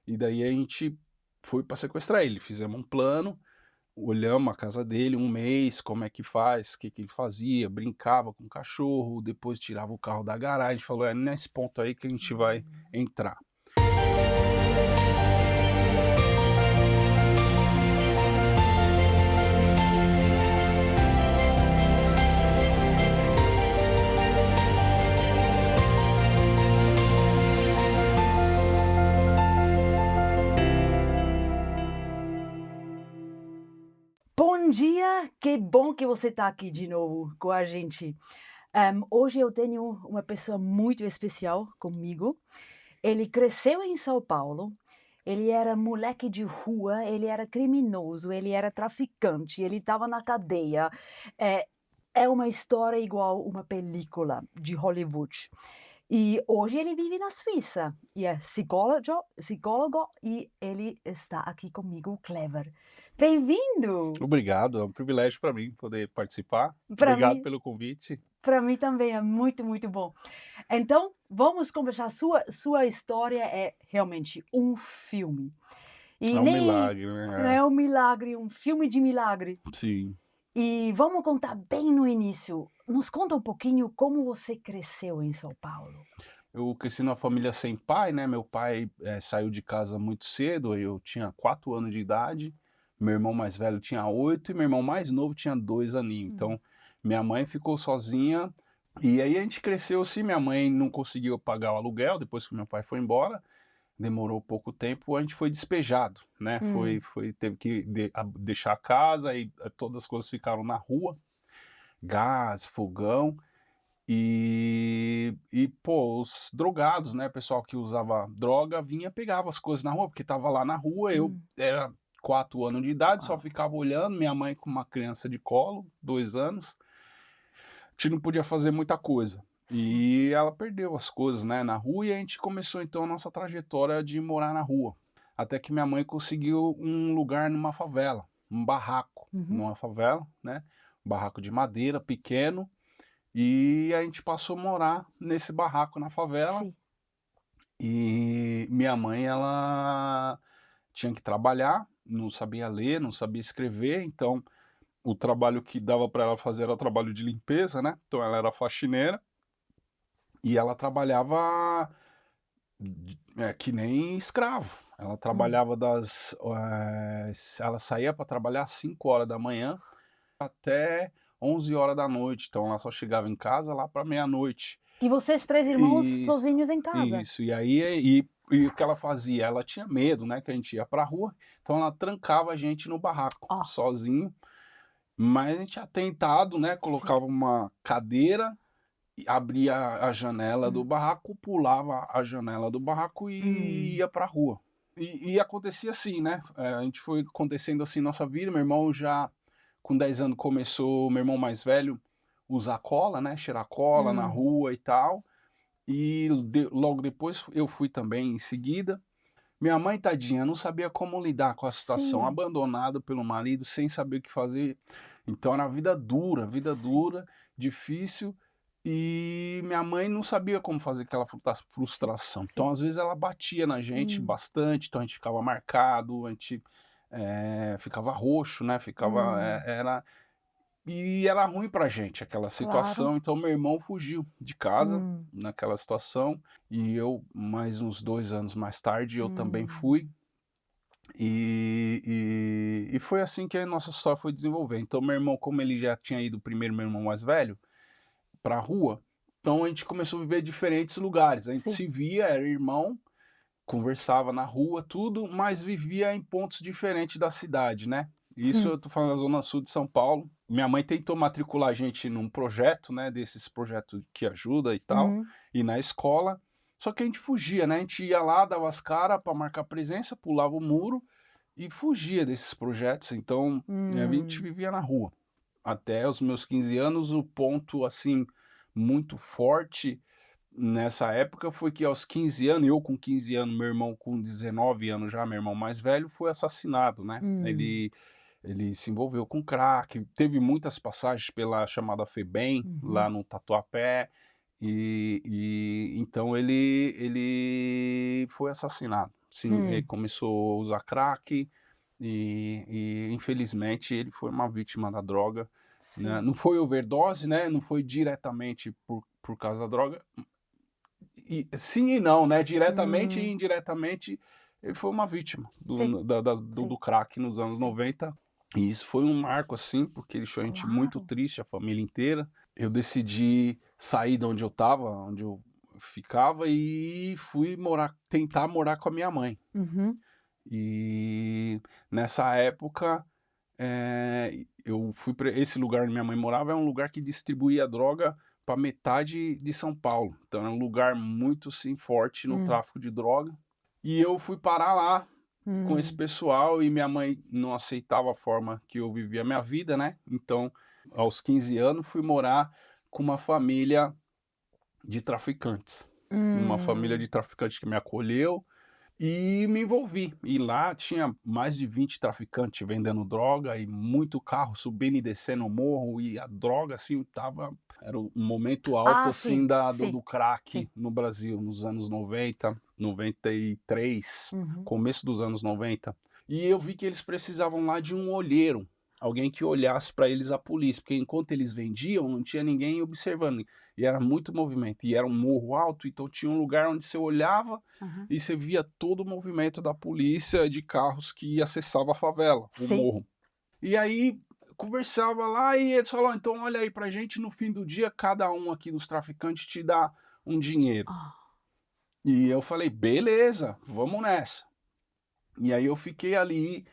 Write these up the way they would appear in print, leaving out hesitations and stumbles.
E daí a gente foi para sequestrar ele, fizemos um plano, olhamos a casa dele, um mês, como é que faz, o que que ele fazia, brincava com o cachorro, depois tirava o carro da garagem, falou: "É nesse ponto aí que a gente vai Hum. entrar". Bom dia, que bom que você está aqui de novo com a gente. Hoje eu tenho uma pessoa muito especial comigo. Ele cresceu em São Paulo, ele era moleque de rua, ele era criminoso, ele era traficante, ele estava na cadeia. É é uma história igual uma película de Hollywood. E hoje ele vive na Suíça e é psicólogo e ele está aqui comigo, Clever. Bem-vindo! Obrigado, é um privilégio para mim poder participar. Para Obrigado mim pelo convite. para mim também é muito, muito bom. Então, vamos conversar. Sua história é realmente um filme. E É um nem milagre, né. é um milagre, um filme de milagre. Sim. E vamos contar bem no início. Nos conta um pouquinho como você cresceu em São Paulo. Eu cresci numa família sem pai, né, meu pai, saiu de casa muito cedo, eu tinha 4 anos de idade, meu irmão mais velho tinha 8 e meu irmão mais novo tinha 2 aninhos, Hum. então minha mãe ficou sozinha, e aí a gente cresceu assim, minha mãe não conseguiu pagar o aluguel depois que meu pai foi embora, demorou pouco tempo, a gente foi despejado, né, Hum. teve que deixar a casa e todas as coisas ficaram na rua, gás, fogão, pô, os drogados, né, pessoal que usava droga vinha, pegava as coisas na rua, porque estava lá na rua, eu Hum. era 4 anos de idade, só Uau. ficava olhando, minha mãe com uma criança de colo, 2 anos, a gente não podia fazer muita coisa. Sim. E ela perdeu as coisas, né, na rua e a gente começou então a nossa trajetória de morar na rua, até que minha mãe conseguiu um lugar numa favela, um barraco Uhum. numa favela, né, um barraco de madeira pequeno, e a gente passou a morar nesse barraco na favela, Sim. e minha mãe ela tinha que trabalhar, não sabia ler, não sabia escrever, então o trabalho que dava para ela fazer era o trabalho de limpeza, né, então ela era faxineira, e ela trabalhava que nem escravo. Ela Hum. trabalhava ela saía para trabalhar às 5 horas da manhã até 11 horas da noite, então ela só chegava em casa lá para meia-noite. E vocês 3 irmãos Isso, sozinhos em casa? isso. E o que ela fazia? Ela tinha medo, né, que a gente ia pra rua, então ela trancava a gente no barraco, Ó, sozinho, mas a gente tinha tentado, né, sim. colocava uma cadeira, e abria a janela do Hum. barraco, pulava a janela do barraco e Hum. ia pra rua. E acontecia assim, né, a gente foi acontecendo assim nossa vida, meu irmão já com 10 anos começou, meu irmão mais velho, usar cola, né, cheirar cola na Hum. rua e tal, e logo depois eu fui também em seguida. Minha mãe, tadinha, não sabia como lidar com a situação, Sim, abandonada pelo marido, sem saber o que fazer. Então era vida sim, dura, difícil, e minha mãe não sabia como fazer aquela sim, frustração. Então, sim. às vezes, ela batia na gente Hum. bastante, então a gente ficava marcado, a gente ficava roxo, né? Ficava, Hum. e era ruim pra gente aquela Claro. situação, então meu irmão fugiu de casa Hum. naquela situação, e eu, mais uns 2 anos mais tarde, eu também Hum. fui, e foi assim que a nossa história foi desenvolver. Então meu irmão, como ele já tinha ido primeiro, meu irmão mais velho, pra rua, então a gente começou a viver em diferentes lugares, a gente Sim. se via, era irmão, conversava na rua, tudo, mas vivia em pontos diferentes da cidade, né. Isso Hum. eu tô falando da zona sul de São Paulo. Minha mãe tentou matricular a gente num projeto, né, desses projetos que ajuda e tal, Uhum. e na escola, só que a gente fugia, né, a gente ia lá, dava as cara para marcar presença, pulava o muro e fugia desses projetos, então, a gente Hum. vivia na rua. Até os meus 15 anos, o ponto, assim, muito forte nessa época foi que aos 15 anos, eu com 15 anos, meu irmão com 19 anos já, meu irmão mais velho, foi assassinado, né. Hum. Ele se envolveu com crack, teve muitas passagens pela chamada FEBEM, lá Uhum. no Tatuapé, então ele foi assassinado, Sim, ele começou a usar crack e infelizmente ele foi uma vítima da droga, né. Sim. Não foi overdose, né, não foi diretamente por causa da droga, e sim e não, né, diretamente e Hum. indiretamente ele foi uma vítima Sim, do sim, crack nos anos sim. 90, e isso foi um marco, assim, porque deixou a gente muito Claro. triste, a família inteira. Eu decidi sair de onde eu estava, onde eu ficava e fui tentar morar com a minha mãe. Uhum. E nessa época, eu fui para esse lugar onde minha mãe morava, é um lugar que distribuía droga para metade de São Paulo, então é um lugar muito, assim, forte no Hum. tráfico de droga. E eu fui parar lá com esse Hum. pessoal e minha mãe não aceitava a forma que eu vivia a minha vida, né, então aos 15 anos fui morar com uma família de traficantes. Uma família de Hum. traficantes que me acolheu e me envolvi. E lá tinha mais de 20 traficantes vendendo droga e muito carro subindo e descendo o morro e a droga, assim, era um momento alto, Ah, assim, sim, da do sim, crack sim. no Brasil, nos anos 90, 93, Uhum. começo dos anos 90. E eu vi que eles precisavam lá de um olheiro, alguém que olhasse para eles a polícia, porque enquanto eles vendiam, não tinha ninguém observando. E era muito movimento, e era um morro alto, então tinha um lugar onde você olhava Aham. e você via todo o movimento da polícia de carros que acessava a favela, o Sim. morro. E aí conversava lá e eles falaram: "Então olha aí pra gente, no fim do dia cada um aqui dos traficantes te dá um dinheiro". Ah. E eu falei: "Beleza, vamos nessa". E aí eu fiquei ali,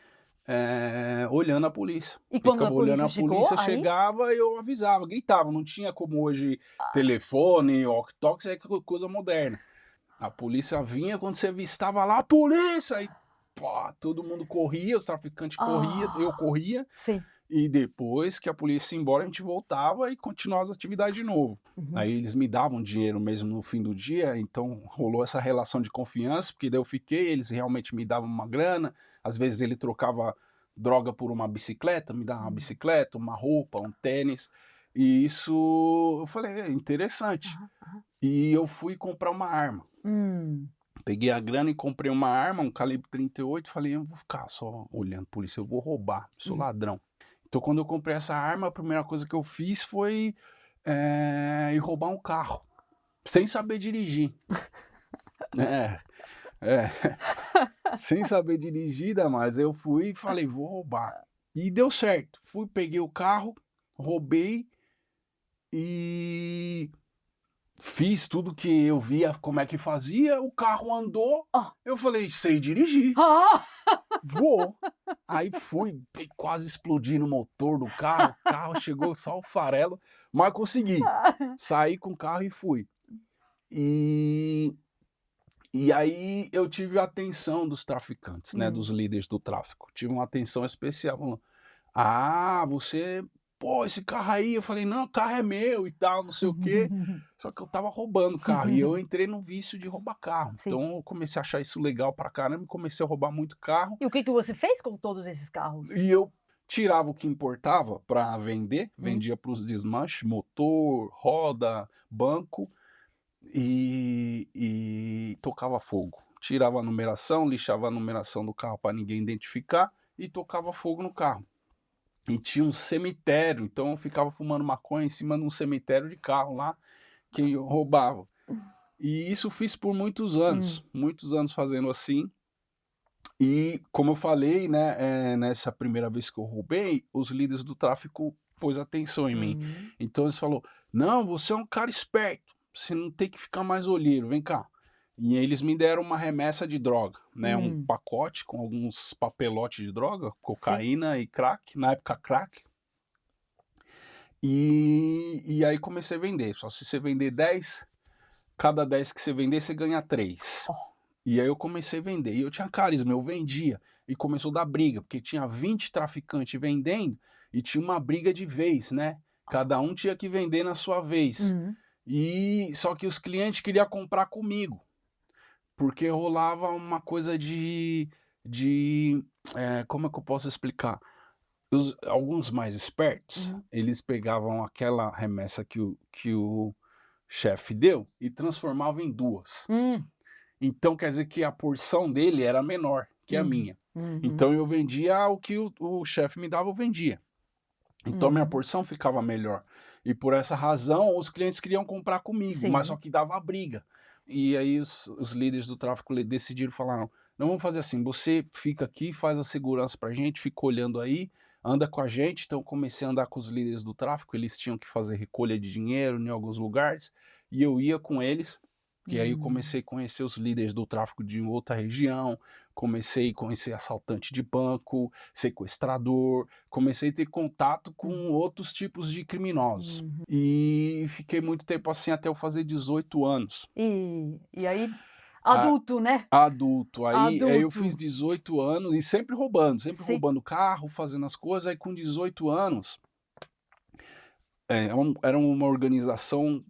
olhando a polícia. E quando a Ficava olhando polícia a chegou polícia, aí? chegava e eu avisava, gritava, não tinha como hoje Ah. telefone, walkie-talkie, isso é coisa moderna. A polícia vinha, quando você avistava lá: "A polícia!", aí, pá, todo mundo corria, os traficantes corria, eu Ah. corria, Sim. e depois que a polícia ia embora, a gente voltava e continuava as atividades de novo. Uhum. Aí eles me davam dinheiro mesmo no fim do dia, então rolou essa relação de confiança, porque daí eu fiquei, eles realmente me davam uma grana, às vezes ele trocava droga por uma bicicleta, me dava uma Hum. bicicleta, uma roupa, um tênis, e isso eu falei: "É interessante". Aham, aham. E eu fui comprar uma arma. Hum. Peguei a grana e comprei uma arma, um calibre 38, falei: "Eu não vou ficar só olhando polícia, eu vou roubar, sou Uhum. ladrão". Então quando eu comprei essa arma, a primeira coisa que eu fiz foi, ir roubar um carro, sem saber dirigir. É, é, sem saber dirigir, Damares, eu fui e falei: "Vou roubar". E deu certo. Fui, peguei o carro, roubei e fiz tudo que eu via como é que fazia, o carro andou, Ó. eu falei: "Sei dirigir". Ah! Vou. Aí fui, quase explodindo o motor do carro, o carro chegou só o farelo, mas consegui. Saí com o carro e fui. E e aí eu tive a atenção dos traficantes, né, dos Hum. líderes do tráfico. Tive uma atenção especial, falando: "Ah, você pô, esse carro aí", eu falei: "Não, o carro é meu e tal, não sei o quê". Só que eu estava roubando carro e eu entrei no vício de roubar carro. Sim. Então eu comecei a achar isso legal pra caramba e comecei a roubar muito carro. E o que que você fez com todos esses carros? E eu tirava o que importava para vender, Hum. vendia para os desmanches, motor, roda, banco, e tocava fogo. Tirava a numeração, lixava a numeração do carro para ninguém identificar e tocava fogo no carro. E tinha um cemitério, então eu ficava fumando maconha em cima de um cemitério de carro lá, que eu roubava. E isso fiz por Hum. muitos anos fazendo assim. E como eu falei, né, nessa primeira vez que eu roubei, os líderes do tráfico pôs atenção em mim. Hum. Então eles falou: "Não, você é um cara esperto, você não tem que ficar mais olheiro, vem cá". E eles me deram uma remessa de droga, né, um Hum. pacote com alguns papelotes de droga, Sim. cocaína e crack, na época crack. E aí comecei a vender, só se você vender 10, cada 10 que você vender, você ganha 3. Ó. E aí eu comecei a vender, e eu tinha carisma, eu vendia, e começou a dar briga, porque tinha 20 traficantes vendendo, e tinha uma briga de vez, né, cada um tinha que vender na sua vez. Uhum. E só que os clientes queriam comprar comigo, porque rolava uma coisa como é que eu posso explicar? Alguns mais espertos, Uhum. eles pegavam aquela remessa que o chefe deu e transformavam em 2. Hum. Então quer dizer que a porção dele era menor que a Uhum. minha. Uhum. Então eu vendia o que o chefe me dava, eu vendia. Então minha Uhum. porção ficava melhor. E por essa razão os clientes queriam comprar comigo, mas só Sim. que dava briga. E aí os líderes do tráfico decidiram, falaram: "Não, vamos fazer assim, você fica aqui, faz a segurança pra gente, fica olhando aí, anda com a gente". Então eu comecei a andar com os líderes do tráfico, eles tinham que fazer recolha de dinheiro em alguns lugares, e eu ia com eles, que aí eu Hum. comecei a conhecer os líderes do tráfico de outra região, comecei a conhecer assaltante de banco, sequestrador, comecei a ter contato Hum. com outros tipos de criminosos. Uhum. E fiquei muito tempo assim até eu fazer 18 anos. E aí A adulto, né, adulto, aí eu fiz adulto. 18 anos e sempre Sim. roubando carro, fazendo as coisas, aí com 18 anos, era uma organização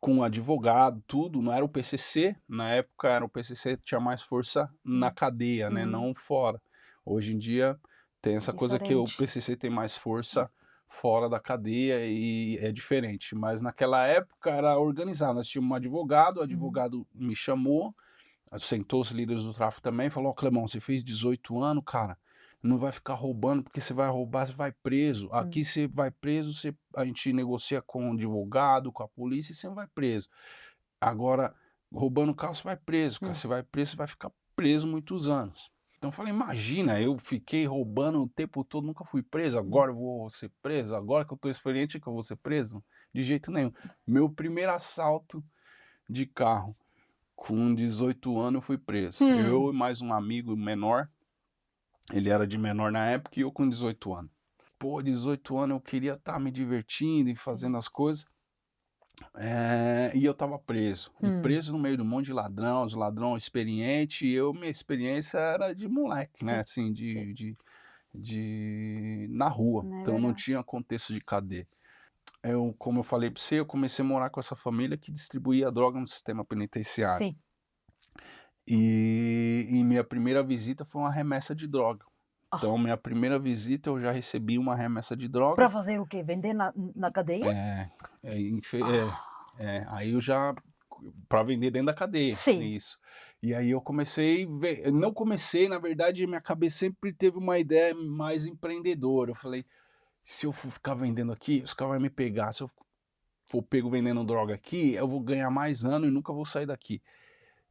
com advogado, tudo, não era o PCC, na época era o PCC, tinha mais força na Hum. cadeia, né, Hum. não fora. Hoje em dia tem É essa coisa que o diferente. PCC tem mais força fora da cadeia e é diferente, mas naquela época era organizado, nós tínhamos um advogado, o Uhum. advogado me chamou, sentou os líderes do tráfico também, falou: "Ó Clemão, você fez 18 anos, cara, não vai ficar roubando, porque você vai roubar, você vai preso. Hum. Aqui você vai preso, a gente negocia com o advogado, com a polícia e você não vai preso. Agora, roubando carro você vai preso, cara, Hum. você vai preso, você vai ficar preso muitos anos". Então eu falei: "Imagina, eu fiquei roubando o tempo todo, nunca fui preso, Hum. agora eu vou ser preso? Agora que eu tô experiente que eu vou ser preso?". De jeito nenhum. Meu primeiro assalto de carro com 18 anos eu fui preso. Hum. Eu e mais um amigo menor, ele era de menor na época e eu com 18 anos. Pô, 18 anos eu queria estar me divertindo e Sim. fazendo as coisas, e eu estava preso. E Hum. preso no meio de um monte de ladrão, os ladrão experiente, e minha experiência era de moleque, né, Sim. assim, Sim. na rua, Não é então não verdade. tinha contexto de cadeia. Como eu falei para você, eu comecei a morar com essa família que distribuía droga no sistema penitenciário. Sim. E minha primeira visita foi uma remessa de droga. Ah, Então, minha primeira visita eu já recebi uma remessa de droga. pra fazer o quê? Vender na cadeia? É, é, infe é, Ah. aí eu já para vender dentro da cadeia, Sim. isso. E aí eu comecei ver não comecei, na verdade, minha cabeça sempre teve uma ideia mais empreendedora. Eu falei: "Se eu for ficar vendendo aqui, os caras vão me pegar. Se eu for pego vendendo droga aqui, eu vou ganhar mais ano e nunca vou sair daqui.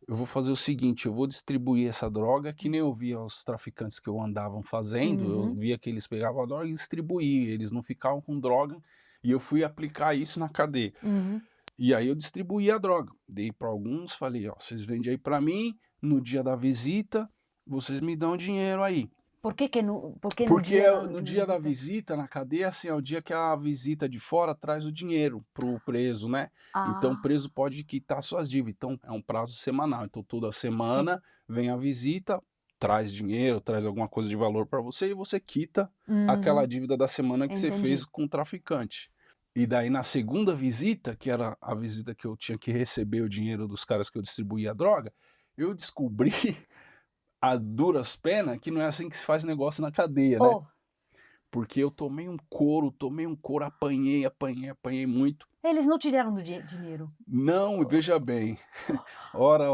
Eu vou fazer o seguinte, eu vou distribuir essa droga que nem eu via os traficantes que eu andavam fazendo, eu Uhum. via que eles pegavam a droga e distribuíam, eles não ficavam com droga, e eu fui aplicar isso na cadeia. Uhum. E aí eu distribuí a droga, dei para alguns, falei: "Ó, vocês vendem aí para mim, no dia da visita, vocês me dão dinheiro aí". Por que no Porque dia da no dia da visita? visita na cadeia, assim, é o dia que a visita de fora traz o dinheiro para o preso, né. Então o Ah, preso pode quitar suas dívidas, então é um prazo semanal, então toda sim. semana vem a visita, traz dinheiro, traz alguma coisa de valor para você e você quita aquela Uhum. dívida da semana que você fez Entendi. com o traficante. E daí na segunda visita, que era a visita que eu tinha que receber o dinheiro dos caras que eu distribuía a droga, eu descobri a duras penas que não é assim que se faz negócio na cadeia, né. Oh, Porque eu tomei um couro, apanhei, apanhei, apanhei muito. eles não tiraram do dinheiro? Não, e veja bem, ora,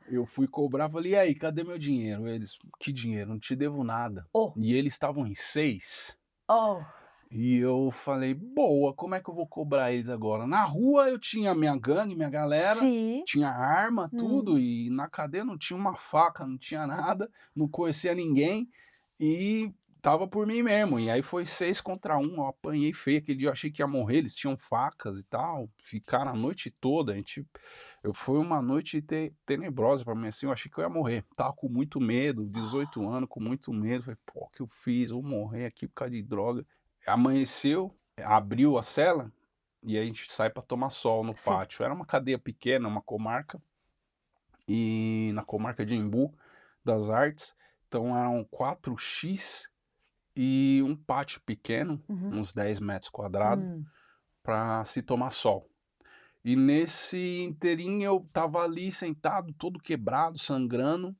eu fui cobrar, falei: "E aí, cadê meu dinheiro?" Eles: "Que dinheiro? Não te devo nada". Oh, E eles estavam em 6, oh. e eu falei: "Boa, como é que eu vou cobrar eles agora?". Na rua eu tinha minha gangue, minha galera, Sim. tinha arma, Hum. tudo, e na cadeia não tinha uma faca, não tinha nada, não conhecia ninguém, e tava por mim mesmo. E aí foi 6 contra um, eu apanhei feio, aquele dia eu achei que ia morrer, eles tinham facas e tal, ficaram a noite toda, foi uma noite tenebrosa pra mim, assim, eu achei que eu ia morrer, tava com muito medo, 18 anos, com muito medo, falei: "Pô, o que eu fiz? Eu vou morrer aqui por causa de droga". Amanheceu, abriu a cela, e a gente sai para tomar sol no Sim. pátio. Era uma cadeia pequena, uma comarca, e na comarca de Embu das Artes, então eram 4x e um pátio pequeno, Uhum. uns 10 metros quadrados, Hum. para se tomar sol. E nesse inteirinho eu estava ali sentado, todo quebrado, sangrando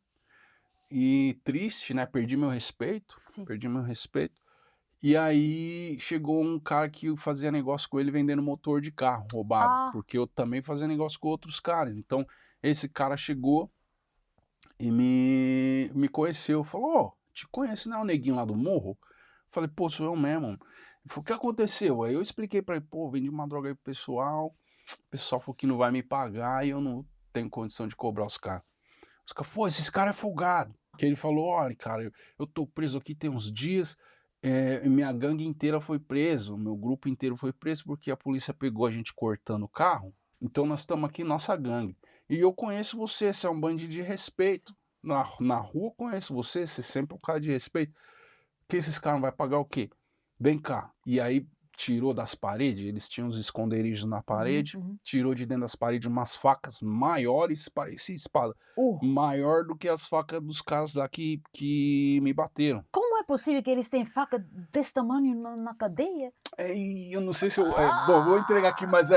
e triste, né, Sim. perdi meu respeito. E aí chegou um cara que fazia negócio com ele vendendo motor de carro roubado, Ah, porque eu também fazia negócio com outros caras, então Esse cara chegou e me conheceu, falou: "Ô, te conheço, não é o neguinho lá do morro?" Falei: "Pô, sou eu mesmo." Ele falou: "O que aconteceu?" Aí eu expliquei pra ele: "Pô, vendi uma droga aí pro pessoal, o pessoal falou que não vai me pagar e eu não tenho condição de cobrar os caras." Os caras: "Pô, esses cara é folgado." Que ele falou: "Olha, cara, eu tô preso aqui tem uns dias, minha gangue inteira foi preso, meu grupo inteiro foi preso porque a polícia pegou a gente cortando o carro, então nós estamos aqui nossa gangue. E eu conheço você, você é um bandido de respeito. Na rua eu conheço você, você sempre é um cara de respeito. Que esses caras não vai pagar o quê? Vem cá." E aí tirou das paredes, eles tinham uns esconderijos na Uhum, parede, uhum. tirou de dentro das paredes umas facas maiores, parecia espada, Uh, maior do que as facas dos caras lá que me bateram. como é possível que eles têm faca desse tamanho na cadeia? E eu não sei se eu, bom, vou entregar aqui, Ah! mas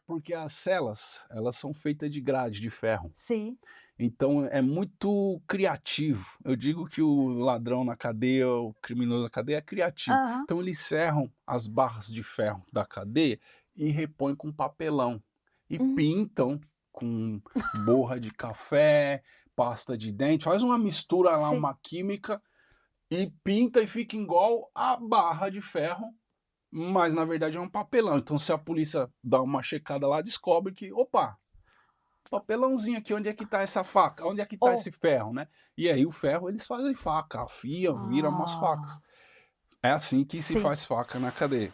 porque as celas, elas são feitas de grade, de ferro. Sim. Então é muito criativo. Eu digo que o ladrão na cadeia, o criminoso na cadeia é criativo. Aham. Então eles serram as barras de ferro da cadeia e repõem com papelão. E Uhum. pintam com borra de café, pasta de dente, faz uma mistura lá, Sim. uma química, e pinta e fica igual a barra de ferro, mas na verdade é um papelão. Então se a polícia dá uma checada lá, descobre que, opa, papelãozinho aqui, onde é que tá essa faca? Onde é que tá Oh. esse ferro, né? E aí o ferro eles fazem faca, afiam, viram umas facas. Ah. É assim que se Sim. faz faca na cadeia.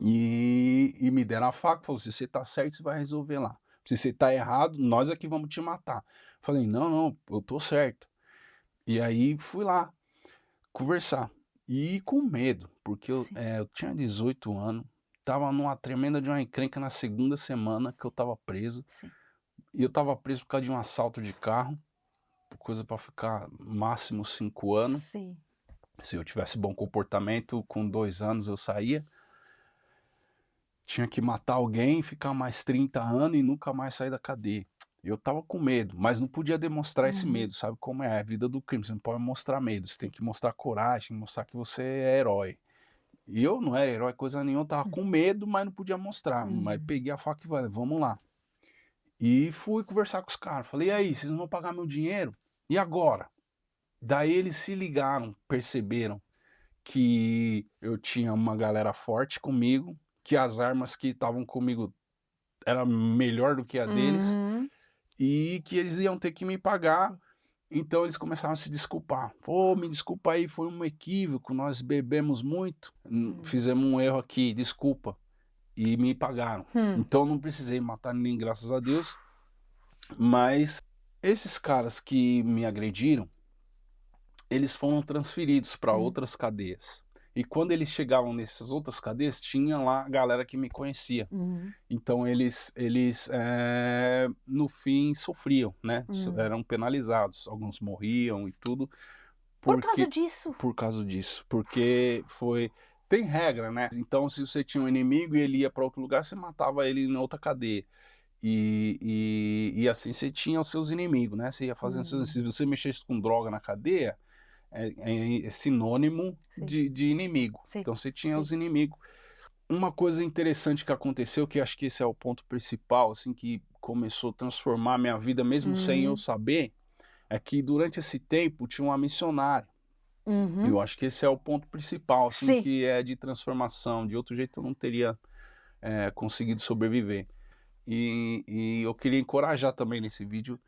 E me deram a faca, falou: "Se você tá certo, você vai resolver lá. Se você tá errado, nós é que vamos te matar." Falei: "Não, não, eu tô certo." E aí fui lá conversar. E com medo, porque Sim. eu tinha 18 anos, tava numa tremenda de uma encrenca na segunda semana que eu Sim. tava preso. Sim. E eu tava preso por causa de um assalto de carro, coisa para ficar máximo 5 anos. Sim. Se eu tivesse bom comportamento, com 2 anos eu saía. Tinha que matar alguém, ficar mais 30 anos e nunca mais sair da cadeia. Eu tava com medo, mas não podia demonstrar esse Uhum. medo, sabe como é a vida do crime, você não pode mostrar medo, você tem Sim. que mostrar coragem, mostrar que você é herói. E eu não era herói coisa nenhuma, eu tava Hum. com medo, mas não podia mostrar, mas Hum. peguei a faca e falei: "Vamos lá." E fui conversar com os caras, falei: "E aí, vocês não vão pagar meu dinheiro? E agora?" Daí eles se ligaram, perceberam que eu tinha uma galera forte comigo, que as armas que estavam comigo era melhor do que a deles, Uhum. e que eles iam ter que me pagar, Sim. então eles começaram a se desculpar. "Pô, me desculpa aí, foi um equívoco, nós bebemos muito, Hum. fizemos um erro aqui, desculpa." E me pagaram. Hum. Então não precisei matar ninguém, graças a Deus, mas esses caras que me agrediram, eles foram transferidos para Hum. outras cadeias. E quando eles chegavam nessas outras cadeias, tinha lá a galera que me conhecia. Uhum. Então eles, no fim sofriam, né, Hum. eram penalizados, alguns morriam e tudo, Por causa porque disso? por causa disso, porque tem regra, né, então se você tinha um inimigo e ele ia para outro lugar, você matava ele em outra cadeia. E assim você tinha os seus inimigos, né, você ia fazendo seus, Hum. se você mexesse com droga na cadeia, é sinônimo Sim. de inimigo. Sim. Então você tinha Sim. os inimigos. Uma coisa interessante que aconteceu, que acho que esse é o ponto principal, assim, que começou a transformar a minha vida mesmo sem eu Hum. saber, é que durante esse tempo tinha uma missionária. Uhum. Eu acho que esse é o ponto principal, assim, Sim. que é de transformação. De outro jeito eu não teria conseguido sobreviver. E eu queria encorajar também nesse vídeo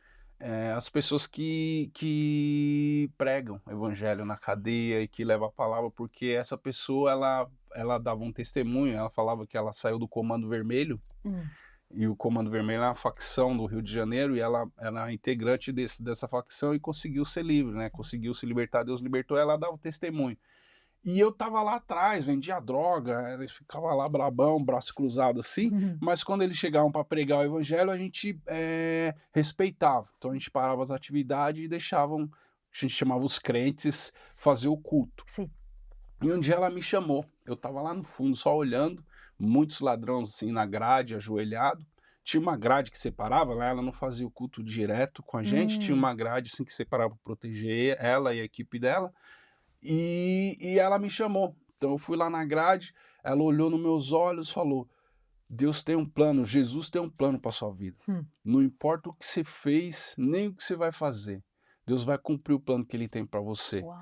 as pessoas que pregam evangelho na Sim. cadeia e que levam a palavra, porque essa pessoa ela dava um testemunho, ela falava que ela saiu do Comando Vermelho, Hum. e o Comando Vermelho é uma facção do Rio de Janeiro, e ela era integrante dessa facção e conseguiu ser livre, né? Conseguiu se libertar, Deus libertou ela, dava um testemunho. E eu tava lá atrás, vendia droga, eles ficavam lá brabão, braço cruzado assim, Uhum. mas quando eles chegavam para pregar o evangelho, a gente respeitava. Então a gente parava as atividades e deixavam, a gente chamava os crentes fazer o culto. Sim. E um dia ela me chamou, eu tava lá no fundo só olhando, muitos ladrões assim na grade, ajoelhado. Tinha uma grade que separava, lá ela não fazia o culto direto com a gente, tinha Hum. uma grade assim que separava para proteger ela e a equipe dela. E ela me chamou. Então eu fui lá na grade, ela olhou nos meus olhos, falou: Deus tem um plano, Jesus tem um plano para sua vida. Hum. Não importa o que você fez, nem o que você vai fazer. Deus vai cumprir o plano que Ele tem para você. Uau.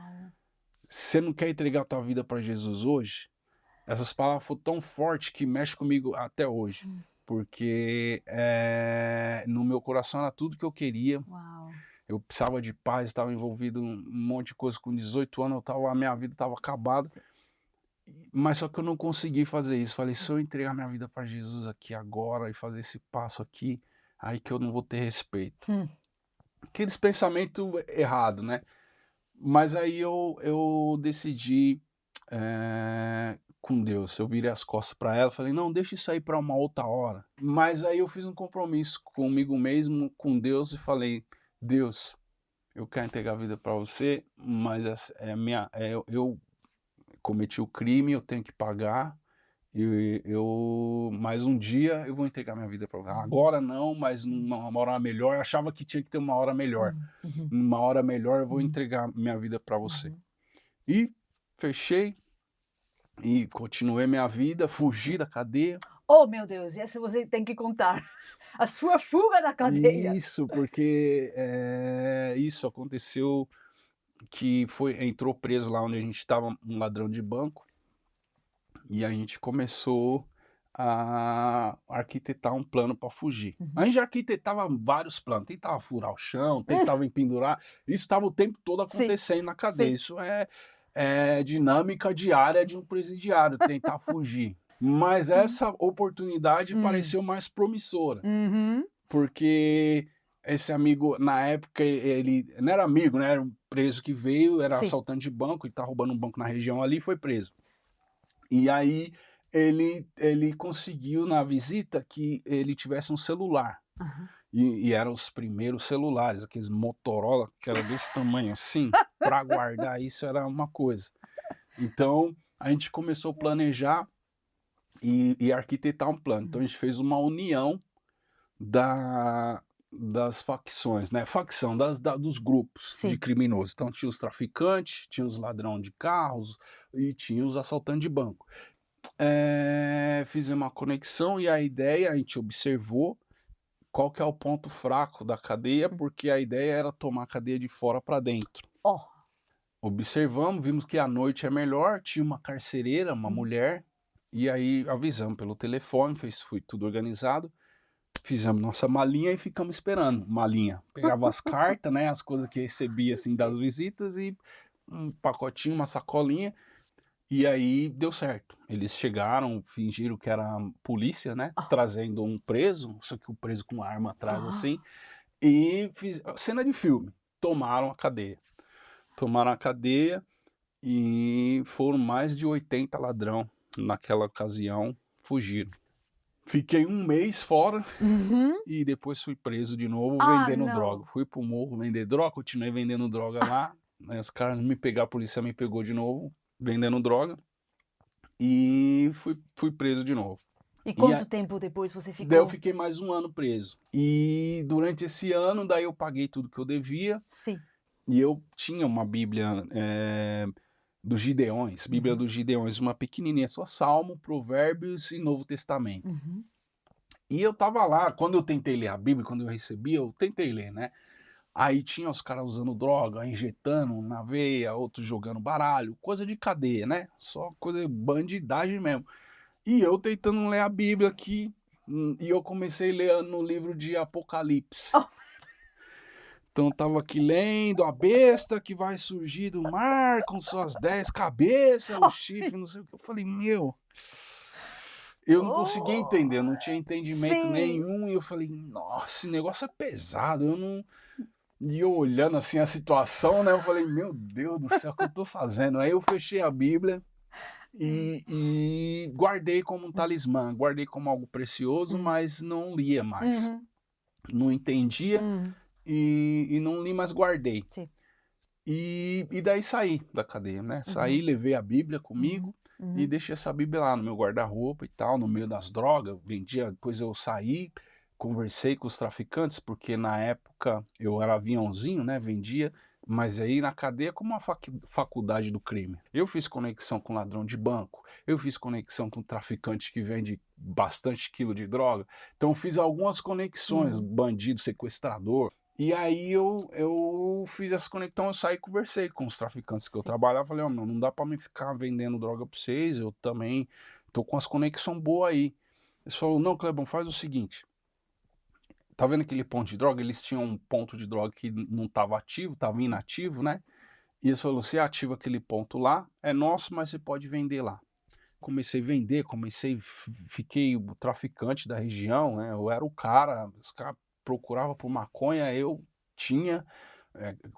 Você não quer entregar a tua vida para Jesus hoje? Essas palavras foram tão fortes que mexe comigo até hoje. Porque no meu coração era tudo que eu queria. Uau. Eu precisava de paz, estava envolvido em um monte de coisa. Com 18 anos, a minha vida estava acabada. Mas só que eu não consegui fazer isso. Falei, se eu entregar minha vida para Jesus aqui agora e fazer esse passo aqui, aí que eu não vou ter respeito. Aqueles pensamentos errados, né? Mas aí eu decidi com Deus. Eu virei as costas para ela, falei, não, deixa isso aí para uma outra hora. Mas aí eu fiz um compromisso comigo mesmo, com Deus, e falei, Deus, eu quero entregar a vida para você, mas eu cometi o crime, eu tenho que pagar, e mais um dia eu vou entregar minha vida para você. Agora não, mas numa hora melhor, eu achava que tinha que ter uma hora melhor. Numa hora melhor eu vou entregar minha vida para você. E fechei, e continuei minha vida, fugi da cadeia. Oh, meu Deus, essa você tem que contar. A sua fuga da cadeia. Isso, porque isso aconteceu, que entrou preso lá onde a gente estava, um ladrão de banco, e a gente começou a arquitetar um plano para fugir. A gente já arquitetava vários planos, tentava furar o chão, tentava empendurar, isso estava o tempo todo acontecendo na cadeia. sim. Isso é dinâmica diária de um presidiário, tentar fugir. Mas essa oportunidade pareceu mais promissora, porque esse amigo, na época, ele não era amigo, né? Era um preso que veio, era Sim. assaltante de banco, ele tá roubando um banco na região ali e foi preso. E aí ele conseguiu na visita que ele tivesse um celular. E eram os primeiros celulares, aqueles Motorola, que era desse tamanho assim, para guardar isso era uma coisa. Então a gente começou a planejar e arquitetar um plano. Então a gente fez uma união das facções, né? Facção dos grupos Sim. de criminosos. Então tinha os traficantes, tinha os ladrões de carros e tinha os assaltantes de banco. Fizemos uma conexão e a ideia, a gente observou qual que é o ponto fraco da cadeia, porque a ideia era tomar a cadeia de fora para dentro. Oh. Observamos, vimos que à noite é melhor, tinha uma carcereira, uma mulher, e aí avisamos pelo telefone, foi tudo organizado, fizemos nossa malinha e ficamos esperando. Malinha, pegava as cartas, né, as coisas que recebia assim das visitas e um pacotinho, uma sacolinha, e aí deu certo. Eles chegaram, fingiram que era polícia, né, trazendo um preso, só que o preso com arma atrás assim, e cena de filme, tomaram a cadeia. Tomaram a cadeia e foram mais de 80 ladrão naquela ocasião, fugiram. Fiquei um mês fora e depois fui preso de novo vendendo não. droga. Fui pro morro vender droga, continuei vendendo droga lá. Né, os caras me pegaram, a polícia me pegou de novo, vendendo droga. E fui preso de novo. E quanto tempo depois você ficou? Daí eu fiquei mais um ano preso. E durante esse ano, daí eu paguei tudo que eu devia. Sim. E eu tinha uma Bíblia dos Gideões, Bíblia dos Gideões, uma pequenininha, só Salmo, Provérbios e Novo Testamento. E eu tava lá, quando eu tentei ler a Bíblia, quando eu recebi, eu tentei ler, né? Aí tinha os caras usando droga, injetando na veia, outros jogando baralho, coisa de cadeia, né? Só coisa de bandidagem mesmo. E eu tentando ler a Bíblia aqui, e eu comecei a ler no livro de Apocalipse. Então eu tava aqui lendo a besta que vai surgir do mar com suas 10 cabeças, o chifre, não sei o que. Eu falei, meu, eu não conseguia entender, eu não tinha entendimento nenhum. E eu falei, nossa, esse negócio é pesado, eu não... E eu olhando assim a situação, né, eu falei, meu Deus do céu, o que eu tô fazendo? Aí eu fechei a Bíblia e guardei como um talismã, guardei como algo precioso, mas não lia mais. Não entendia. E não li, mas guardei. Sim. E daí saí da cadeia, né? Saí, levei a Bíblia comigo e deixei essa Bíblia lá no meu guarda-roupa e tal, no meio das drogas. Vendia, depois eu saí, conversei com os traficantes, porque na época eu era aviãozinho, né? Vendia, Mas aí na cadeia como uma faculdade do crime. Eu fiz conexão com ladrão de banco, eu fiz conexão com traficante que vende bastante quilo de droga, então eu fiz algumas conexões, Uhum. bandido, sequestrador, e aí eu fiz essa conexão, então eu saí e conversei com os traficantes que eu Sim. trabalhava, falei: "Ó, meu, não dá pra mim ficar vendendo droga pra vocês, eu também tô com as conexão boa aí". Eles falaram: "Não, Clebão, faz o seguinte, tá vendo aquele ponto de droga?" Eles tinham um ponto de droga que não estava ativo, estava inativo, né, e eles falaram: "Você ativa aquele ponto lá, é nosso, mas você pode vender lá". Comecei a vender, fiquei o traficante da região, né, eu era o cara, os caras procuravam por maconha, eu tinha,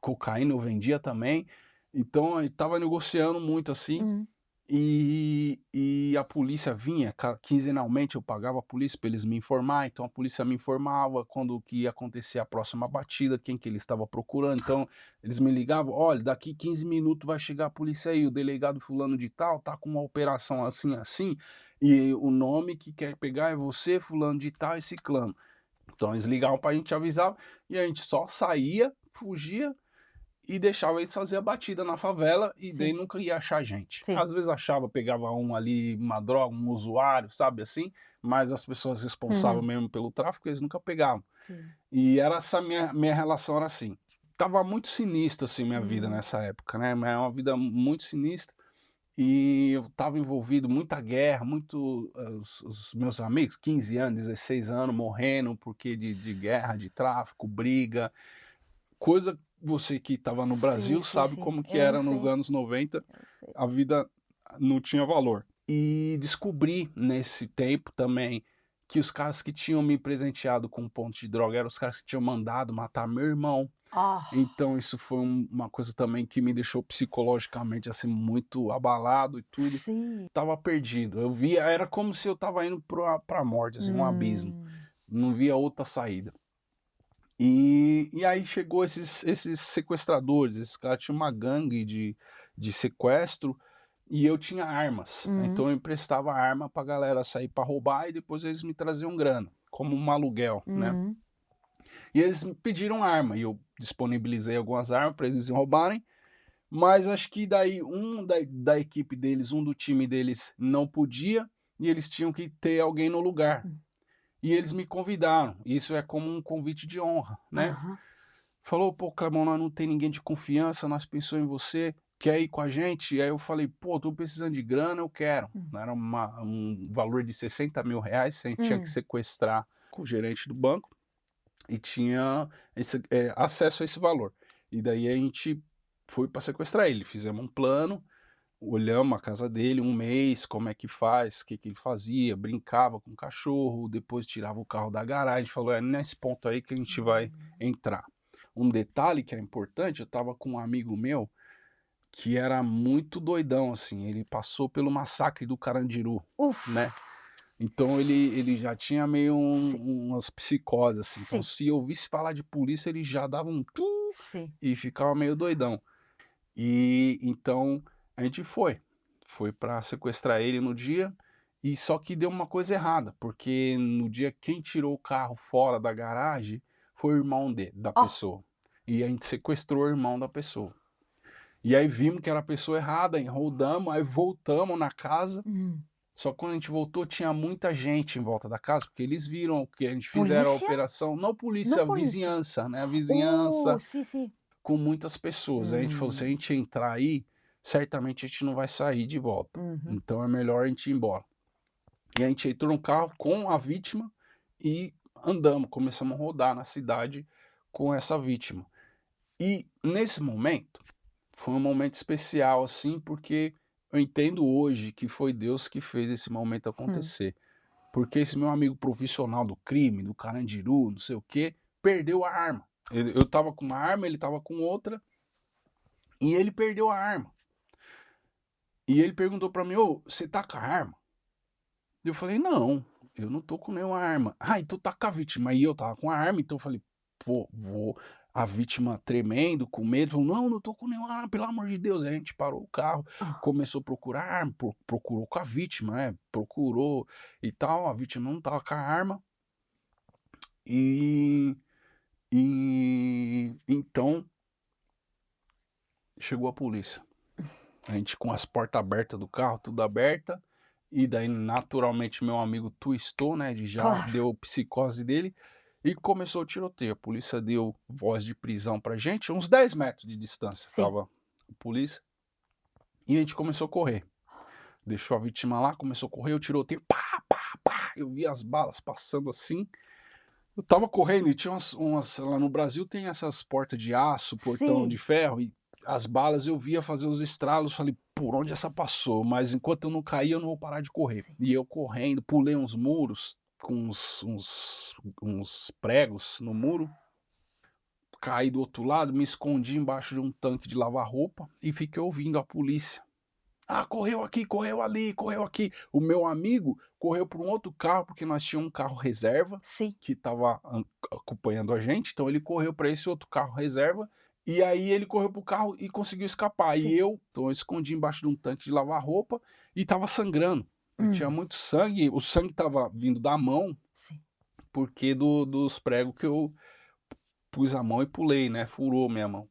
cocaína eu vendia também, então eu estava negociando muito assim, Uhum. e a polícia vinha, quinzenalmente eu pagava a polícia para eles me informar, então a polícia me informava quando que ia acontecer a próxima batida, quem que ele estava procurando, então eles me ligavam: "Olha, daqui 15 minutos vai chegar a polícia aí, o delegado fulano de tal tá com uma operação assim, assim, e o nome que quer pegar é você, fulano de tal e ciclano". Então eles ligavam pra gente, avisavam, e a gente só saía, fugia e deixava eles fazer a batida na favela e daí Sim, nunca ia achar a gente. sim. Às vezes achava, pegava um ali, uma droga, um usuário, sabe assim, mas as pessoas responsáveis Uhum. mesmo pelo tráfico, eles nunca pegavam. Sim. E era essa minha relação era assim. Tava muito sinistro, assim, minha vida Hum. nessa época, né, mas é uma vida muito sinistra, e eu estava envolvido muita guerra, muito os meus amigos, 15 anos, 16 anos, morrendo porque de guerra, de tráfico, briga. Coisa você que estava no Sim, Brasil sim, sabe sim. como que Eu era nos sei, anos 90, eu sei. a vida não tinha valor. E descobri nesse tempo também que os caras que tinham me presenteado com um ponto de droga eram os caras que tinham mandado matar meu irmão. Ah, Então isso foi uma coisa também que me deixou psicologicamente, assim, muito abalado e tudo. sim. Tava perdido, eu via era como se eu estava indo pra morte, assim, um abismo, Hum. não via outra saída. E aí chegou esses sequestradores, esses caras tinham uma gangue de sequestro, e eu tinha armas, Uhum. então eu emprestava arma pra galera sair pra roubar e depois eles me traziam grana, como um aluguel, né. Uhum. E eles me pediram arma e eu disponibilizei algumas armas pra eles roubarem, mas acho que daí um da equipe deles, um do time deles não podia, e eles tinham que ter alguém no lugar. Hum. E eles me convidaram, isso é como um convite de honra, né. Aham. Falou: "Pô, Clebão, nós não tem ninguém de confiança, nós pensou em você, quer ir com a gente?" E aí eu falei: "Pô, tô precisando de grana, eu quero". Hum. Era um valor de R$60.000, a gente tinha que Hum. sequestrar com o gerente do banco e tinha acesso a esse valor. E daí a gente foi para sequestrar ele, fizemos um plano, olhamos a casa dele, um mês, como é que faz, o que que ele fazia, brincava com o cachorro, depois tirava o carro da garagem, falou: "É nesse ponto aí que a gente vai Hum. entrar". Um detalhe que é importante, eu estava com um amigo meu que era muito doidão, assim, ele passou pelo massacre do Carandiru, né. Uf. Então ele já tinha meio Sim, umas psicoses, assim, então sim, se ouvisse falar de polícia ele já dava um "tum" sim. e ficava meio doidão. E então a gente foi para sequestrar ele no dia, e só que deu uma coisa errada, porque no dia quem tirou o carro fora da garagem foi o irmão da Ó. pessoa, e a gente sequestrou o irmão da pessoa. E aí vimos que era a pessoa errada, enrodamos, aí voltamos na casa, Hum. só que quando a gente voltou tinha muita gente em volta da casa, porque eles viram que a gente fizeram a Polícia? operação não Não polícia, a polícia. vizinhança, né, a vizinhança Sim, sim. com muitas pessoas. Aí a gente falou: "Se a Hum. gente entrar aí, certamente a gente não vai sair de volta, Uhum. então é melhor a gente ir embora". E a gente entrou no carro com a vítima e andamos, começamos a rodar na cidade com essa vítima. E nesse momento, foi um momento especial, assim, porque eu entendo hoje que foi Deus que fez esse momento Hum. acontecer. Porque esse meu amigo profissional do crime, do Carandiru, não sei o quê, perdeu a arma. Eu estava com uma arma, ele estava com outra, e ele perdeu a arma. E ele perguntou pra mim: "Ô, você tá com a arma?" Eu falei: "Não, eu não tô com nenhuma arma". "Ah, então tá com a vítima". E eu estava com a arma, então eu falei: Vou". A vítima tremendo, com medo, falou: "Não, não tô com nenhuma arma, pelo amor de Deus". Aí a gente parou o carro, Hã. começou a procurar arma, procurou com a vítima, né, procurou e tal, a vítima não estava com a arma, e então chegou a polícia. A gente com as portas abertas do carro, tudo aberta, e daí naturalmente meu amigo twistou, né, ele já Claro. deu psicose dele, e começou o tiroteio. A polícia deu voz de prisão pra gente, uns 10 metros de distância Sim. estava a polícia, e a gente começou a correr. Deixou a vítima lá, começou a correr, o tiroteio, pá, pá, pá, eu vi as balas passando assim. Eu estava correndo e tinha lá no Brasil tem essas portas de aço, portão de Sim, ferro, e as balas eu via fazer os estralos, falei: "Por onde essa passou?", mas enquanto eu não cair, eu não vou parar de correr. sim. E eu correndo, pulei uns muros com uns pregos no muro, caí do outro lado, me escondi embaixo de um tanque de lavar roupa e fiquei ouvindo a polícia. "Ah, correu aqui, correu ali, correu aqui". O meu amigo correu para um outro carro, porque nós tínhamos um carro reserva, Sim. que estava acompanhando a gente, então ele correu para esse outro carro reserva, e aí ele correu para o carro e conseguiu escapar. E Sim. eu escondi embaixo de um tanque de lavar roupa e estava sangrando. Eu tinha Hum. muito sangue, o sangue estava vindo da mão, Sim. porque dos pregos que eu pus a mão e pulei, né, furou minha mão.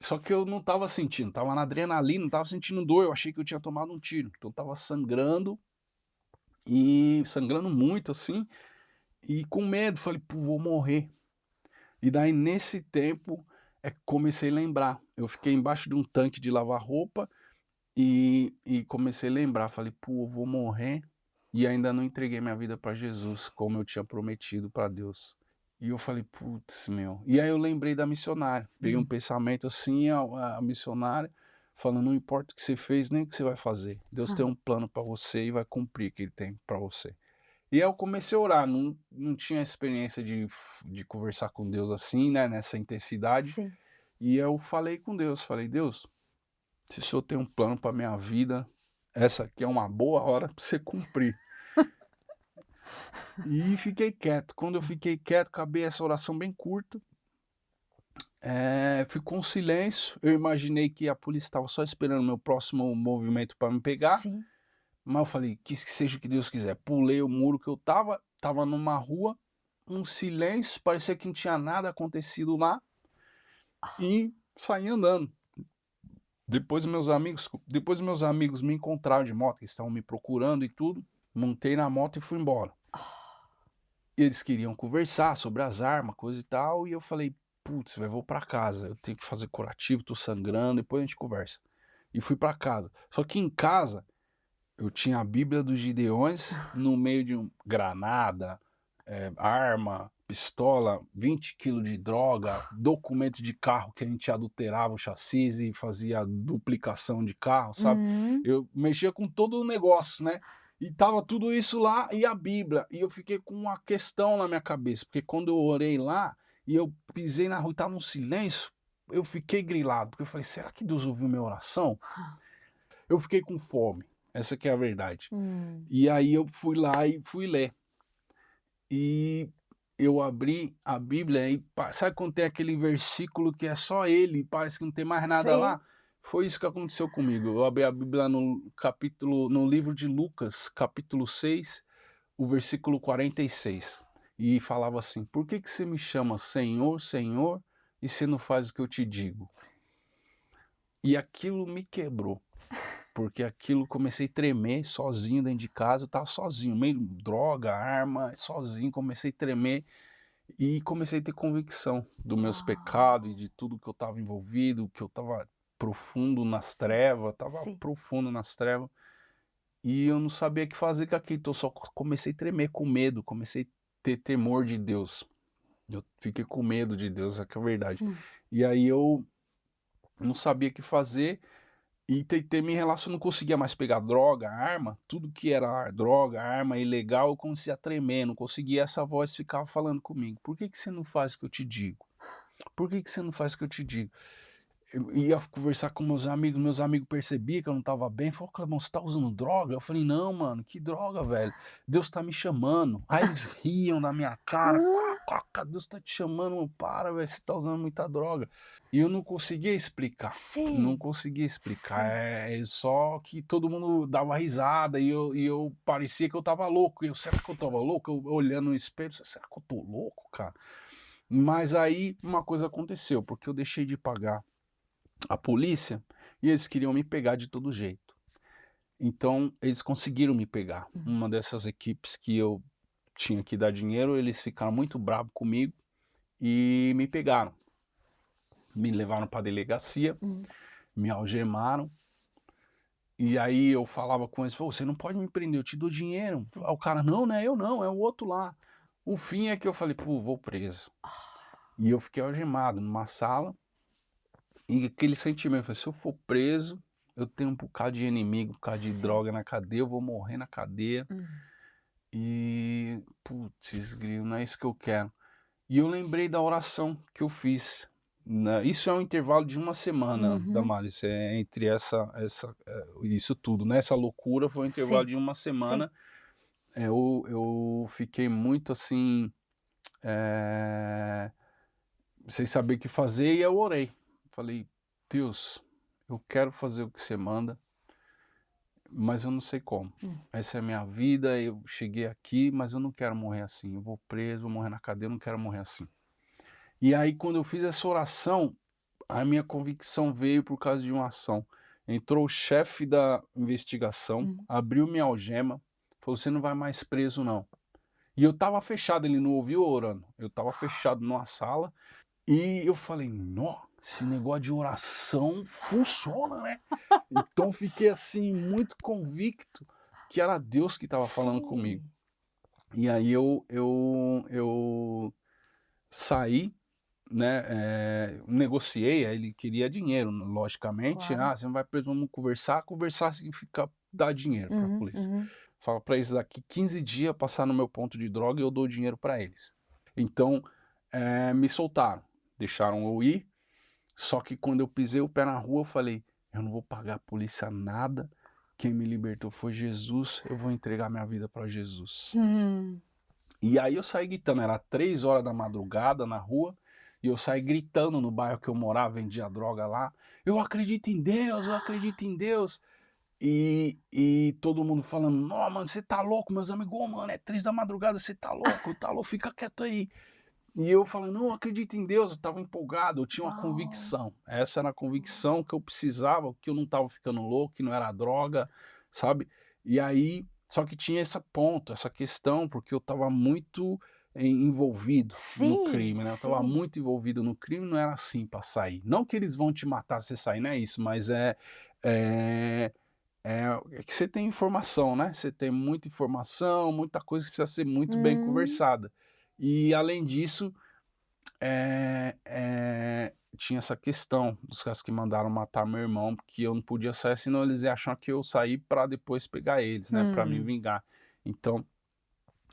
Só que eu não estava sentindo, estava na adrenalina, não estava sentindo dor, eu achei que eu tinha tomado um tiro, então estava sangrando, e sangrando muito, assim, e com medo, falei: "Pô, vou morrer". E daí nesse tempo, comecei a lembrar, eu fiquei embaixo de um tanque de lavar roupa, e comecei a lembrar, falei: "Pô, eu vou morrer, e ainda não entreguei minha vida para Jesus, como eu tinha prometido para Deus". E eu falei: "Putz, meu". E aí eu lembrei da missionária, veio um Hum. pensamento assim, a missionária falando: "Não importa o que você fez, nem o que você vai fazer, Deus tem Hã. um plano para você e vai cumprir o que ele tem para você". E aí eu comecei a orar, não tinha experiência de conversar com Deus assim, né, nessa intensidade, Sim. e eu falei com Deus, falei: "Deus, se o Senhor tem um plano para minha vida, essa aqui é uma boa hora para você cumprir". E fiquei quieto. Quando eu fiquei quieto, acabei essa oração bem curta. Ficou um silêncio, eu imaginei que a polícia estava só esperando o meu próximo movimento para me pegar, Sim. mas eu falei: que seja o que Deus quiser". Pulei o muro que eu estava numa rua, um silêncio, parecia que não tinha nada acontecido lá, e saí andando. Depois meus amigos me encontraram de moto, eles estavam me procurando e tudo, montei na moto e fui embora. Eles queriam conversar sobre as armas, coisa e tal, e eu falei: "Putz, velho, vou pra casa, eu tenho que fazer curativo, tô sangrando, depois a gente conversa". E fui pra casa. Só que em casa, eu tinha a Bíblia dos Gideões no meio de granada, arma, pistola, 20 quilos de droga, documento de carro que a gente adulterava o chassi e fazia duplicação de carro, sabe. Uhum. Eu mexia com todo o negócio, né. E tava tudo isso lá e a Bíblia, e eu fiquei com uma questão na minha cabeça, porque quando eu orei lá, e eu pisei na rua e estava um silêncio, eu fiquei grilado, porque eu falei: "Será que Deus ouviu minha oração?". Eu fiquei com fome, essa que é a verdade. Hum. E aí eu fui lá e fui ler. E eu abri a Bíblia e sabe quando tem aquele versículo que é só ele, parece que não tem mais nada Sim. lá? Foi isso que aconteceu comigo. Eu abri a Bíblia no livro de Lucas, capítulo 6, o versículo 46. E falava assim: "Por que que você me chama Senhor, Senhor, e você não faz o que eu te digo?". E aquilo me quebrou. Porque aquilo comecei a tremer sozinho dentro de casa, eu estava sozinho, meio droga, arma, sozinho, comecei a tremer e comecei a ter convicção dos meus pecados e Uau! de tudo que eu estava envolvido, que eu estava profundo nas Sim. trevas, estava Sim. profundo nas trevas, e eu não sabia o que fazer com aquilo, então eu só comecei a tremer com medo, comecei a ter temor de Deus. Eu fiquei com medo de Deus, essa que é a verdade. Hum. E aí eu não sabia o que fazer, e tentei me relacionar, não conseguia mais pegar droga, arma, tudo que era droga, arma ilegal, eu comecei a tremer, não conseguia, essa voz ficava falando comigo: "Por que que você não faz o que eu te digo? Por que que você não faz o que eu te digo?". Eu ia conversar com meus amigos percebiam que eu não estava bem, falou: "Clebão, você tá usando droga?". Eu falei: "Não, mano, que droga, velho, Deus tá me chamando". Aí eles riam da minha cara: Ah, Deus tá te chamando, mano, para, velho, você tá usando muita droga". E eu não conseguia explicar, não sim. conseguia explicar, Sim. só que todo mundo dava risada e eu parecia que eu estava louco, será que eu Sim. estava louco? Eu olhando no espelho: "Será que eu tô louco, cara?". Mas aí uma coisa aconteceu, porque eu deixei de pagar a polícia, e eles queriam me pegar de todo jeito. Então, eles conseguiram me pegar. Uhum. Uma dessas equipes que eu tinha que dar dinheiro, eles ficaram muito bravos comigo e me pegaram. Me levaram para a delegacia, Uhum. me algemaram, e aí eu falava com eles: "Ô, você não pode me prender, eu te dou dinheiro". Sim. Aí o cara: "Não, não é eu não, é o outro lá". O fim é que eu falei: "Pô, vou preso". E eu fiquei algemado numa sala, e aquele sentimento, eu falei: "Se eu for preso, eu tenho um bocado de inimigo, um bocado de Sim. droga na cadeia, eu vou morrer na cadeia, Uhum. e putz grilo, não é isso que eu quero". E eu lembrei da oração que eu fiz, né, isso é um intervalo de uma semana, Uhum. Damares, entre isso tudo, né, essa loucura foi um intervalo Sim, de uma sim. semana, eu fiquei muito assim, sem saber o que fazer e eu orei. Falei: "Deus, eu quero fazer o que você manda, mas eu não sei como. Hum. Essa é a minha vida, eu cheguei aqui, mas eu não quero morrer assim, eu vou preso, vou morrer na cadeia, eu não quero morrer assim". E aí quando eu fiz essa oração, a minha convicção veio por causa de uma ação. Entrou o chefe da investigação, Uhum. abriu minha algema, falou: "Você não vai mais preso não". E eu estava fechado, ele não ouviu eu orando, eu estava fechado numa sala, e eu falei: "Nó, esse negócio de oração funciona, né". Então fiquei, assim, muito convicto que era Deus que estava falando comigo. Sim, E aí eu saí, né, negociei, aí ele queria dinheiro, logicamente. claro. "Ah, você não vai preso, vamos conversar". Conversar significa dar dinheiro para a Uhum, polícia. uhum. Fala para eles: "Daqui 15 dias passar no meu ponto de droga e eu dou dinheiro para eles". Então, me soltaram, deixaram eu ir, só que quando eu pisei o pé na rua eu falei: "Eu não vou pagar a polícia nada, quem me libertou foi Jesus, eu vou entregar minha vida para Jesus". Hum. E aí eu saí gritando, era 3 horas da madrugada na rua, e eu saí gritando no bairro que eu morava, vendia droga lá: "Eu acredito em Deus, eu acredito em Deus". E todo mundo falando: "Nó, mano, você tá louco", meus amigos: "Ô, mano, é 3 da madrugada, você tá louco, fica quieto aí". E eu falando: "Não, eu acredito em Deus", eu estava empolgado, eu tinha uma Uau! convicção, essa era a convicção que eu precisava, que eu não estava ficando louco, que não era droga, sabe. E aí só que tinha essa ponto, essa questão, porque eu estava muito envolvido no Sim, crime, né, eu estava sim. muito envolvido no crime, não era assim para sair. Não que eles vão te matar se você sair, não é isso, mas é é que você tem informação, né, você tem muita informação, muita coisa que precisa ser muito bem Hum. conversada. E além disso, tinha essa questão dos caras que mandaram matar meu irmão, que eu não podia sair, senão eles iam achar que eu saí para depois pegar eles, né, para me Hum. vingar. Então,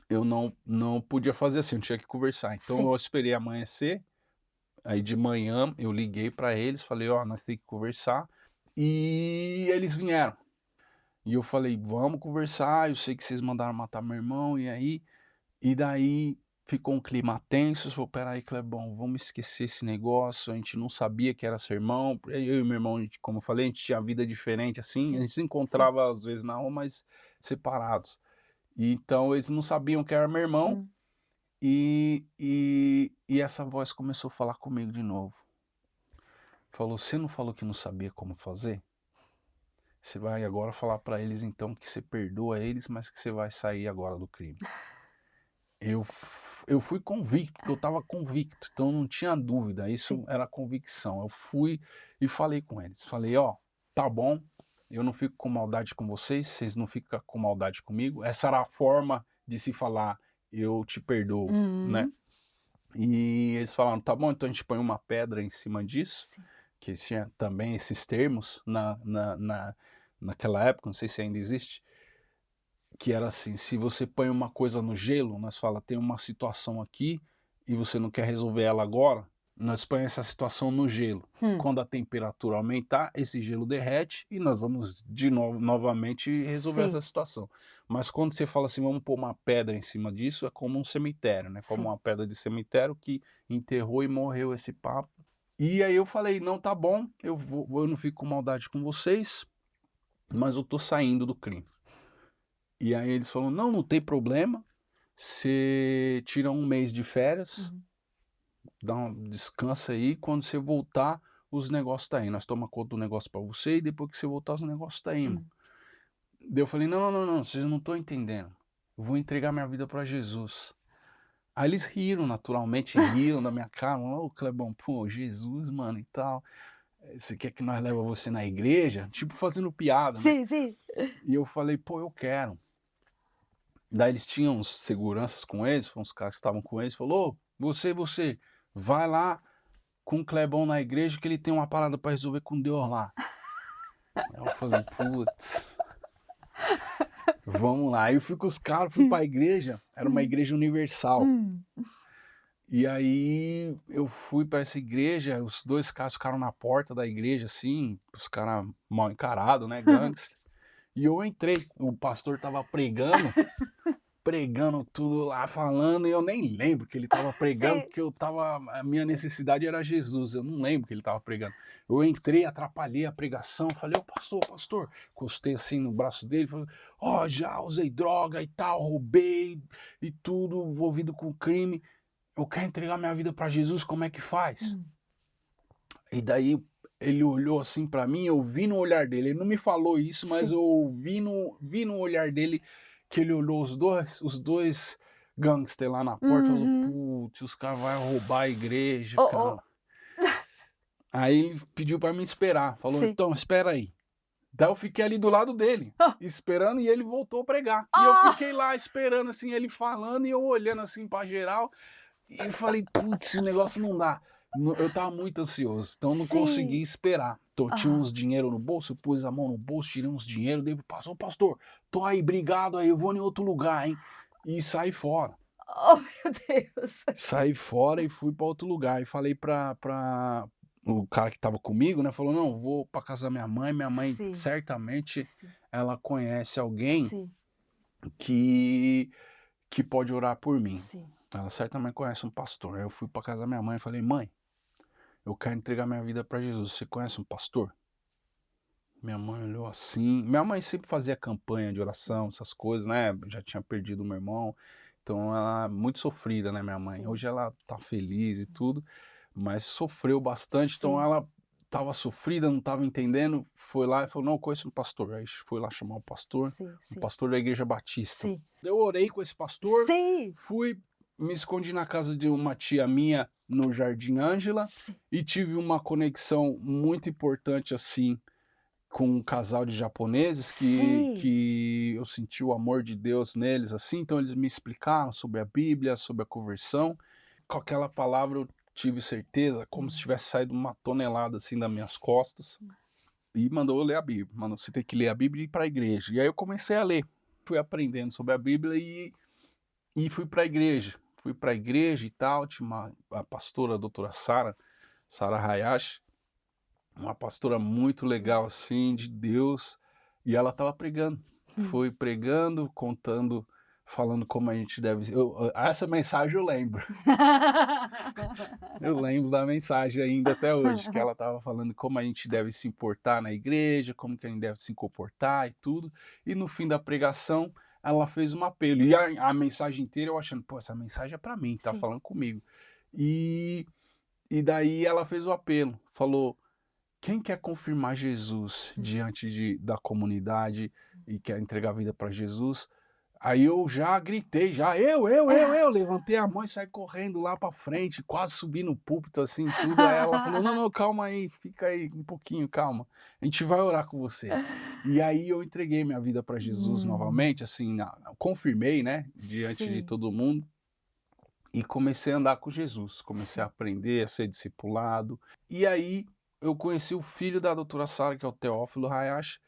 eu não podia fazer assim, eu tinha que conversar. Então Sim. eu esperei amanhecer, aí de manhã eu liguei para eles, falei: "Ó, nós tem que conversar", e eles vieram. E eu falei: "Vamos conversar, eu sei que vocês mandaram matar meu irmão, e aí?". E daí ficou um clima tenso, falou: "Espera aí, Clebão, vamos esquecer esse negócio, a gente não sabia que era seu irmão". Eu e meu irmão, a gente, como eu falei, a gente tinha vida diferente, assim, a Sim, gente se sim. encontrava às vezes na rua, mas separados. E então eles não sabiam que era meu irmão, Hum. e essa voz começou a falar comigo de novo. Falou: "Você não falou que não sabia como fazer? Você vai agora falar para eles então que você perdoa eles, mas que você vai sair agora do crime". Eu fui convicto, porque eu estava convicto, então não tinha dúvida, Sim. isso era convicção. Eu fui e falei com eles, falei: "Ó, tá bom, eu não fico com maldade com vocês, vocês não ficam com maldade comigo". Essa era a forma de se falar: "Eu te perdoo", né. Uhum. E eles falaram: "Tá bom, então a gente põe uma pedra em cima disso", Sim. que tinha também esses termos naquela época, não sei se ainda existe, que era assim: se você põe uma coisa no gelo, nós fala: "Tem uma situação aqui e você não quer resolver ela agora", nós põe essa situação no gelo. Hum. Quando a temperatura aumentar, esse gelo derrete e nós vamos de novo novamente resolver Sim, essa situação. Mas quando você fala assim: "Vamos pôr uma pedra em cima disso", é como um cemitério, né, como sim. uma pedra de cemitério que enterrou e morreu esse papo. E aí eu falei: "Não, tá bom, eu não fico com maldade com vocês, mas eu tô saindo do crime". E aí eles falaram: "Não, não tem problema, você tira um mês de férias, Uhum. descansa aí, quando você voltar, os negócios tá aí, nós toma conta do negócio pra você e depois que você voltar os negócios tá indo. Daí eu falei: "Não, não, não, não, vocês não estão entendendo. Eu vou entregar minha vida pra Jesus". Aí eles riram, naturalmente riram da minha cara, "Ô Clebão, pô, Jesus, mano, e tal, você quer que nós leva você na igreja?" Tipo fazendo piada, né. Sim, sim. E eu falei: "Pô, eu quero". Daí eles tinham uns seguranças com eles, foram uns caras que estavam com eles, falou: "Ô, você, vai lá com o Clebão na igreja que ele tem uma parada pra resolver com Deus lá". Aí eu falei: "Putz, vamos lá". Aí eu fui com os caras, fui pra igreja, era uma igreja universal. Hum. E aí eu fui pra essa igreja, os 2 caras ficaram na porta da igreja, assim, os cara mal encarado, né, gangster. E eu entrei, o pastor estava pregando tudo lá, falando, e eu nem lembro que ele estava pregando, Sim. porque a minha necessidade era Jesus, eu não lembro que ele estava pregando. Eu entrei, atrapalhei a pregação, falei: "Ô pastor, pastor", encostei assim no braço dele, falei: "Ó, já usei droga e tal, roubei e tudo, envolvido com crime, eu quero entregar minha vida para Jesus, como é que faz?". Hum. E daí ele olhou assim para mim, eu vi no olhar dele, ele não me falou isso, mas Sim. eu vi no olhar dele que ele olhou os dois gangster lá na porta e falou: Uhum. "Putz, os caras vai roubar a igreja, Oh, cara". oh. Aí ele pediu para me esperar, falou: Sim. "Então, espera aí". Daí eu fiquei ali do lado dele, Ah! esperando, e ele voltou a pregar. E eu Ah! fiquei lá esperando, assim, ele falando e eu olhando assim pra geral. E eu falei: "Putz, esse negócio não dá". Eu estava muito ansioso, então eu não consegui Sim. esperar. Então eu tinha Ah. uns dinheiro no bolso, eu pus a mão no bolso, tirei uns dinheiro, dei para o pastor: "Ô pastor, tô aí, obrigado aí, eu vou em outro lugar, hein". E saí fora. Oh, meu Deus. Saí fora e fui para outro lugar. E falei pra o cara que estava comigo, né, falou: "Não, eu vou pra casa da minha mãe Sim, certamente sim, ela conhece alguém sim, que que pode orar por mim. sim. Ela certamente conhece um pastor". Aí eu fui pra casa da minha mãe e falei: "Mãe, eu quero entregar minha vida para Jesus. Você conhece um pastor?". Minha mãe olhou assim. Minha mãe sempre fazia campanha de Sim, oração, essas coisas, né? Já tinha perdido meu irmão. Então ela é muito sofrida, né, minha mãe. sim, Hoje ela tá feliz e tudo, mas sofreu bastante. Então sim, ela estava sofrida, não estava entendendo. Foi lá e falou: "Não, eu conheço um pastor". Aí foi lá chamar sim, o sim, pastor da igreja batista. sim. Eu orei com esse pastor, Sim, fui, me escondi na casa de uma tia minha no Jardim Ângela sim, e tive uma conexão muito importante, assim, com um casal de japoneses sim. que eu senti o amor de Deus neles, assim, então eles me explicaram sobre a Bíblia, sobre a conversão. Com aquela palavra eu tive certeza, como se Hum. tivesse saído uma tonelada, assim, das minhas costas, e mandou eu ler a Bíblia. Mandou: "Você tem que ler a Bíblia e ir para a igreja". E aí eu comecei a ler, fui aprendendo sobre a Bíblia e fui para a igreja. Fui para a igreja e tal, tinha a pastora, a doutora Sara Hayashi, uma pastora muito legal, assim, de Deus, e ela estava pregando. Hum. Foi pregando, contando, falando como a gente deve, essa mensagem eu lembro. Eu lembro da mensagem ainda até hoje, que ela estava falando como a gente deve se importar na igreja, como que a gente deve se comportar e tudo. E no fim da pregação, ela fez um apelo. E a mensagem inteira eu achando: "Pô, essa mensagem é para mim, tá Sim. falando comigo". E e daí ela fez o apelo, falou: "Quem quer confirmar Jesus diante da comunidade e quer entregar a vida para Jesus?". Aí eu já gritei, já: Eu", levantei a mão e saí correndo lá para frente, quase subi no púlpito, assim, tudo. Aí ela falou: "Não, não, calma aí, fica aí um pouquinho, calma, a gente vai orar com você". E aí eu entreguei minha vida para Jesus Hum. novamente, assim, confirmei, né, diante de Sim. todo mundo, e comecei a andar com Jesus, comecei a Sim. aprender, a ser discipulado. E aí eu conheci o filho da doutora Sara, que é o Teófilo Hayashi,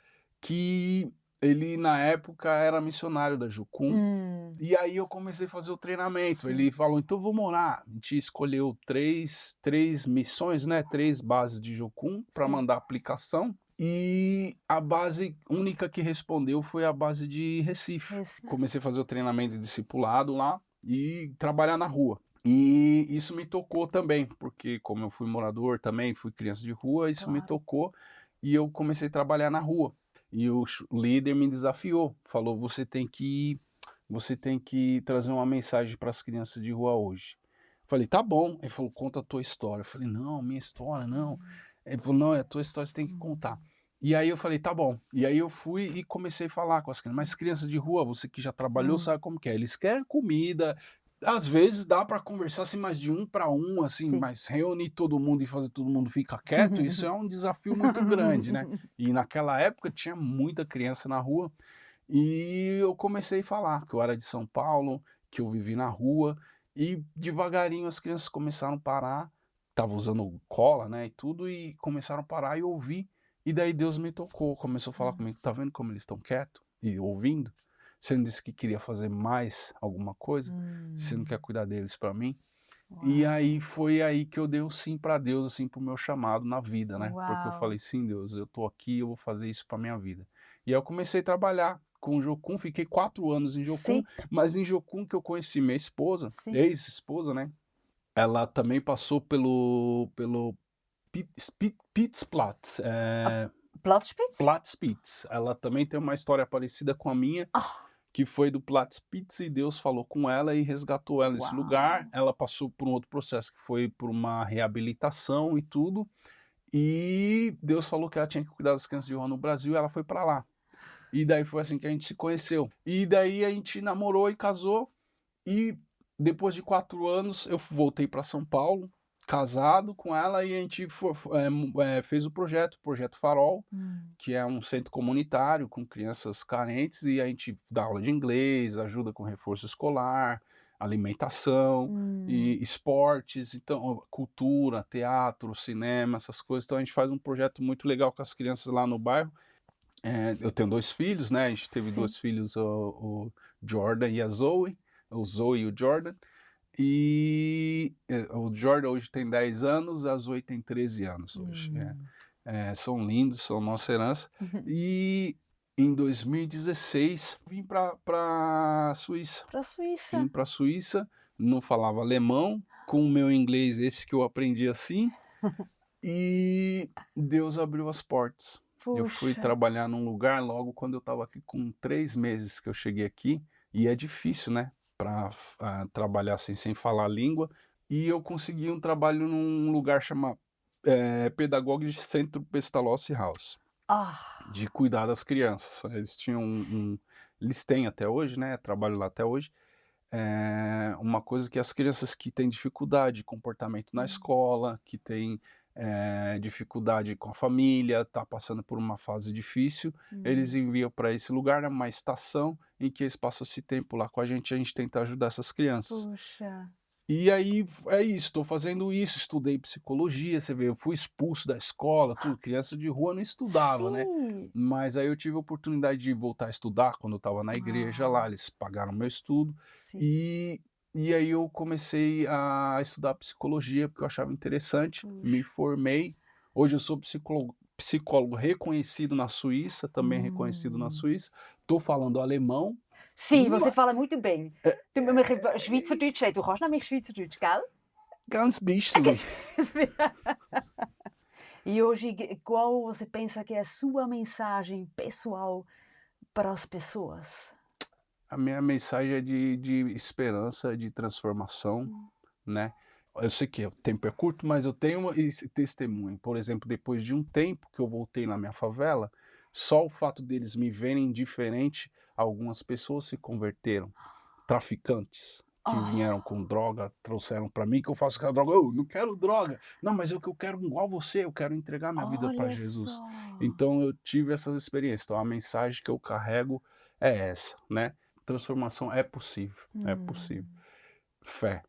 que ele na época era missionário da Jucum, Hum. e aí eu comecei a fazer o treinamento. Sim, Ele falou: "Então vamos orar". A gente escolheu três missões, né, 3 bases de Jucum para sim. mandar aplicação, e a base única que respondeu foi a base de Recife. Esse Comecei a fazer o treinamento de discipulado lá e trabalhar na rua. E isso me tocou também, porque como eu fui morador também, fui criança de rua, isso me claro. tocou e eu comecei a trabalhar na rua. E o líder me desafiou, falou: você tem que trazer uma mensagem para as crianças de rua hoje". Falei: "Tá bom". Ele falou: "Conta a tua história". Eu falei: "Não, minha história não". Ele falou: "Não, é a tua história, você tem que contar". E aí eu falei: "Tá bom". E aí eu fui e comecei a falar com as crianças. Mas crianças de rua, você que já trabalhou Hum, sabe como que é, eles querem comida, às vezes dá para conversar, assim, mais de um para um, assim, sim. mas reunir todo mundo e fazer todo mundo ficar quieto, isso é um desafio muito grande, né. E naquela época tinha muita criança na rua, e eu comecei a falar que eu era de São Paulo, que eu vivi na rua, e devagarinho as crianças começaram a parar, estava usando cola, né, e tudo, e começaram a parar e ouvir, e daí Deus me tocou, começou a falar Hum, comigo: "Tá vendo como eles estão quietos e ouvindo? Você não disse que queria fazer mais alguma coisa? Você não quer hum. cuidar deles para mim?" E Uau, aí foi aí que eu dei o sim para Deus, assim, para o meu chamado na vida, né, porque eu uau. falei: "Sim, Deus, eu tô aqui, eu vou fazer isso para minha vida". E aí eu comecei a trabalhar com o Jocum, fiquei 4 anos em Jocum, Sim, mas em Jocum que eu conheci minha esposa, sim. ex-esposa, né, ela também passou pelo Pitzplatz, A Platzspitz? Platzspitz. Ela também tem uma história parecida com a minha, Ah, que foi do Platzspitz e Deus falou com ela e resgatou ela nesse lugar. uau. Ela passou por um outro processo que foi por uma reabilitação e tudo, e Deus falou que ela tinha que cuidar das crianças de rua no Brasil e ela foi para lá. E daí foi assim que a gente se conheceu. E daí a gente namorou e casou, e depois de 4 anos eu voltei para São Paulo, casado com ela, e a gente fez o Projeto Farol, Hum, que é um centro comunitário com crianças carentes, e a gente dá aula de inglês, ajuda com reforço escolar, alimentação hum. e esportes, então cultura, teatro, cinema, essas coisas. Então a gente faz um projeto muito legal com as crianças lá no bairro. Eu tenho 2 filhos, né, a gente teve Sim. 2 filhos, o Jordan e a Zoe, o Zoe e o Jordan, e, o Jordan hoje tem 10 anos, a Zoe tem 13 anos hoje, Hum. são lindos, são nossa herança. E em 2016 vim para Suíça, Para a vim Suíça. para Suíça, não falava alemão, com o meu inglês esse que eu aprendi assim, e Deus abriu as portas. Eu fui Puxa. trabalhar num lugar logo quando eu estava aqui com 3 meses que eu cheguei aqui, e é difícil, né, para trabalhar assim sem falar a língua, e eu consegui um trabalho num lugar chama, Pedagogisch Centro Pestalozzi Haus, Ah, de cuidar das crianças. Eles tinham sim. eles têm até hoje, né, trabalho lá até hoje, uma coisa que as crianças que têm dificuldade de comportamento na Hum, escola, que têm, dificuldade com a família, tá passando por uma fase difícil, eles hum. enviam para esse lugar, é uma estação em que eles passam esse tempo lá com a gente tenta ajudar essas crianças. Puxa. E aí é isso, estou fazendo isso, estudei psicologia, você vê, eu fui expulso da escola, tudo, criança de rua não estudava, né. Sim. Mas aí eu tive a oportunidade de voltar a estudar quando eu estava na igreja lá, Ah, eles pagaram meu estudo, sim. e e aí eu comecei a estudar psicologia, porque eu achava interessante, me Puxa. formei, hoje eu sou psicólogo reconhecido na Suíça, também reconhecido na Hum. Suíça, estou falando alemão, Sim, você ma fala muito bem. é, Du mas Schweizerdeutsch, hey, du kannst nämlich Schweizerdeutsch, gell? ganz bisschen. E hoje, qual você pensa que é a sua mensagem pessoal para as pessoas? A minha mensagem é de esperança, de transformação, Hum. né. Eu sei que o tempo é curto, mas eu tenho esse testemunho. Por exemplo, depois de um tempo que eu voltei na minha favela, só o fato deles me verem diferente, algumas pessoas se converteram. Traficantes que vieram Oh, com droga, trouxeram para mim, que eu faço com a droga: "Eu não quero droga". "Não, mas eu quero igual você, eu quero entregar minha vida para olha Jesus". só. Então eu tive essas experiências. Então a mensagem que eu carrego é essa, né. Transformação é possível, é possível. Hum, Fé.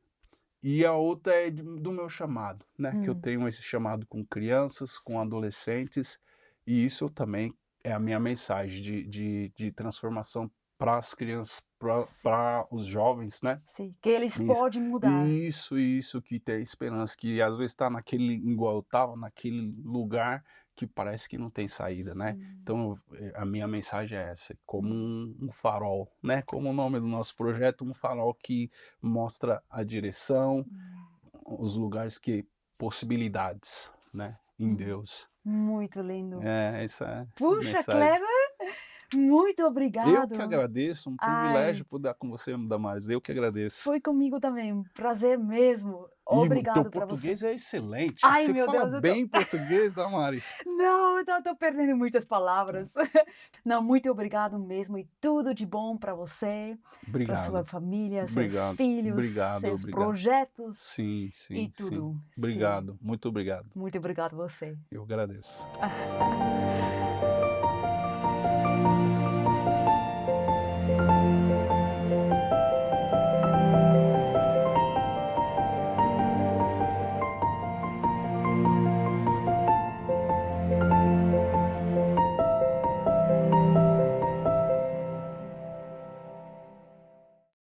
E a outra é do meu chamado, né, que eu hum, tenho esse chamado com crianças, com sim, adolescentes, e isso também é a minha mensagem de transformação para as crianças, sim, para os jovens, né. sim, que eles Isso, podem mudar. isso, que tem esperança, que às vezes está naquele igual eu estava, naquele lugar que parece que não tem saída, né. Hum, Então, a minha mensagem é essa, como hum, um farol, né, como o nome do nosso projeto, um farol que mostra a direção, hum, os lugares que possibilidades, né, em hum. Deus. Muito lindo. Essa é a Puxa, mensagem. Clever, Muito Eu que obrigado. agradeço, um Ai, privilégio poder com você, Damares, eu que agradeço. foi comigo também, um prazer mesmo. E o teu Obrigado para você. português é excelente, Ai, você meu fala Deus, eu tô bem português, Damares. não, eu tô perdendo muitas palavras. Não, muito obrigado mesmo e tudo de bom para você, para sua Obrigado, família, seus obrigado, filhos, obrigado, seus obrigado. projetos Sim, e sim, sim. tudo. Sim, Obrigado, muito obrigado. muito obrigado você. Eu agradeço.